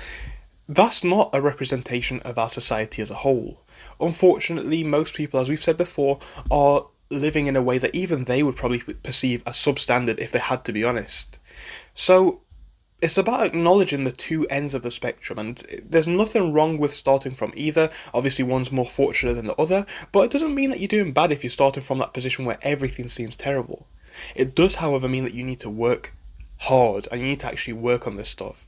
That's not a representation of our society as a whole. Unfortunately, most people, as we've said before, are living in a way that even they would probably perceive as substandard if they had to be honest. So it's about acknowledging the two ends of the spectrum, and there's nothing wrong with starting from either. Obviously one's more fortunate than the other, but it doesn't mean that you're doing bad if you're starting from that position where everything seems terrible. It does, however, mean that you need to work hard, and you need to actually work on this stuff.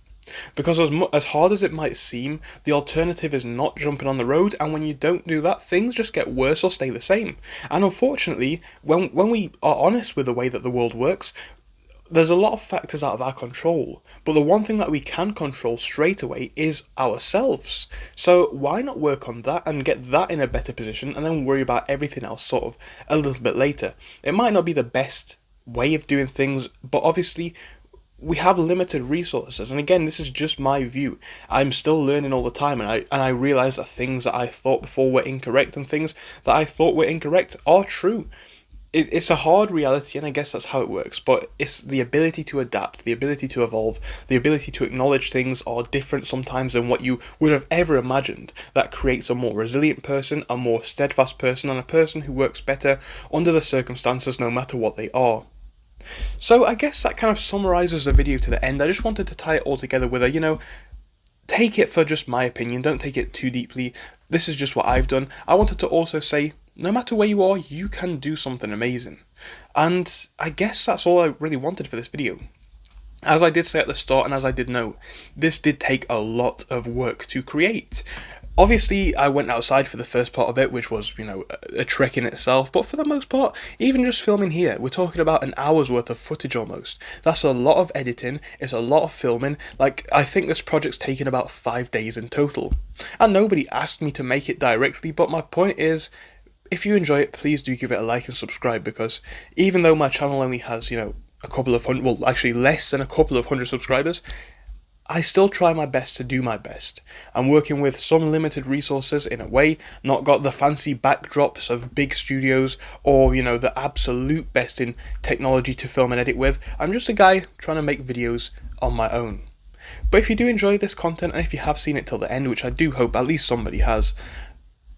Because as hard as it might seem, the alternative is not jumping on the road, and when you don't do that, things just get worse or stay the same. And unfortunately, when we are honest with the way that the world works, there's a lot of factors out of our control, but the one thing that we can control straight away is ourselves. So why not work on that and get that in a better position, and then worry about everything else sort of a little bit later. It might not be the best way of doing things, but obviously we have limited resources, and again, this is just my view. I'm still learning all the time, and I realize that things that I thought before were incorrect and things that I thought were incorrect are true. It's a hard reality, and I guess that's how it works, but it's the ability to adapt, the ability to evolve, the ability to acknowledge things are different sometimes than what you would have ever imagined, that creates a more resilient person, a more steadfast person, and a person who works better under the circumstances no matter what they are. So I guess that kind of summarizes the video to the end. I just wanted to tie it all together with a, take it for just my opinion, don't take it too deeply. This is just what I've done. I wanted to also say, no matter where you are, you can do something amazing. And I guess that's all I really wanted for this video. As I did say at the start, and as I did know, this did take a lot of work to create. Obviously, I went outside for the first part of it, which was, a trek in itself, but for the most part, even just filming here, we're talking about an hour's worth of footage almost. That's a lot of editing, it's a lot of filming. I think this project's taken about 5 days in total. And nobody asked me to make it directly, but my point is, if you enjoy it, please do give it a like and subscribe, because even though my channel only has, a couple of hundred, well, actually less than a couple of hundred subscribers, I still try my best to do my best. I'm working with some limited resources in a way, not got the fancy backdrops of big studios or, the absolute best in technology to film and edit with. I'm just a guy trying to make videos on my own. But if you do enjoy this content, and if you have seen it till the end, which I do hope at least somebody has,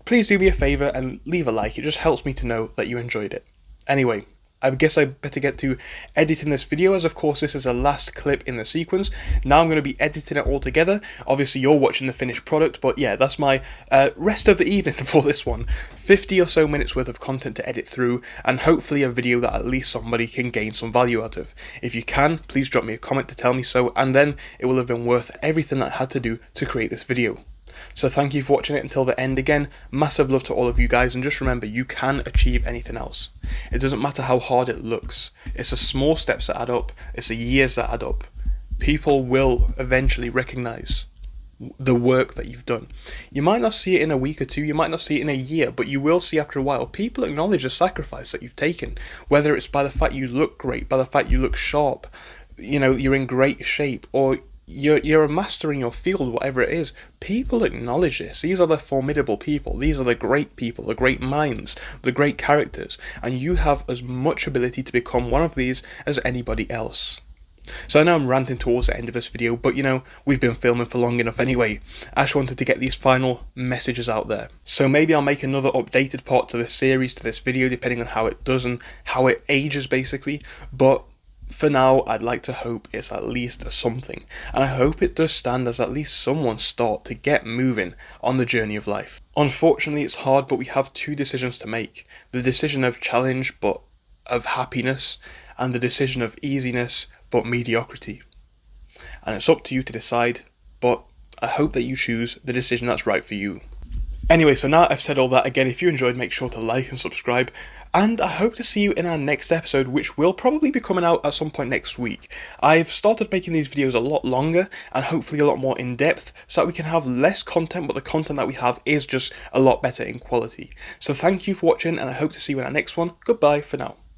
please do me a favour and leave a like. It just helps me to know that you enjoyed it. Anyway, I guess I better get to editing this video, as of course this is the last clip in the sequence. Now I'm going to be editing it all together. Obviously you're watching the finished product, but yeah, that's my rest of the evening for this one. 50 or so minutes worth of content to edit through, and hopefully a video that at least somebody can gain some value out of. If you can, please drop me a comment to tell me so, and then it will have been worth everything that I had to do to create this video. So thank you for watching it until the end. Again, massive love to all of you guys, and just remember, you can achieve anything else. It doesn't matter how hard it looks. It's the small steps that add up. It's the years that add up. People will eventually recognize the work that you've done. You might not see it in a week or two, you might not see it in a year, but you will see after a while. People acknowledge the sacrifice that you've taken, whether it's by the fact you look great, by the fact you look sharp, you're in great shape, or you're a master in your field, whatever it is. People acknowledge this. These are the formidable people. These are the great people, the great minds, the great characters, and you have as much ability to become one of these as anybody else. So I know I'm ranting towards the end of this video, but we've been filming for long enough anyway. I just wanted to get these final messages out there. So maybe I'll make another updated part to this series, to this video, depending on how it does and how it ages basically. But for now, I'd like to hope it's at least something, and I hope it does stand as at least someone's start to get moving on the journey of life. Unfortunately, it's hard, but we have two decisions to make. The decision of challenge, but of happiness, and the decision of easiness, but mediocrity. And it's up to you to decide, but I hope that you choose the decision that's right for you. Anyway, so now I've said all that, again, if you enjoyed, make sure to like and subscribe, and I hope to see you in our next episode, which will probably be coming out at some point next week. I've started making these videos a lot longer, and hopefully a lot more in depth, so that we can have less content, but the content that we have is just a lot better in quality. So thank you for watching, and I hope to see you in our next one. Goodbye for now.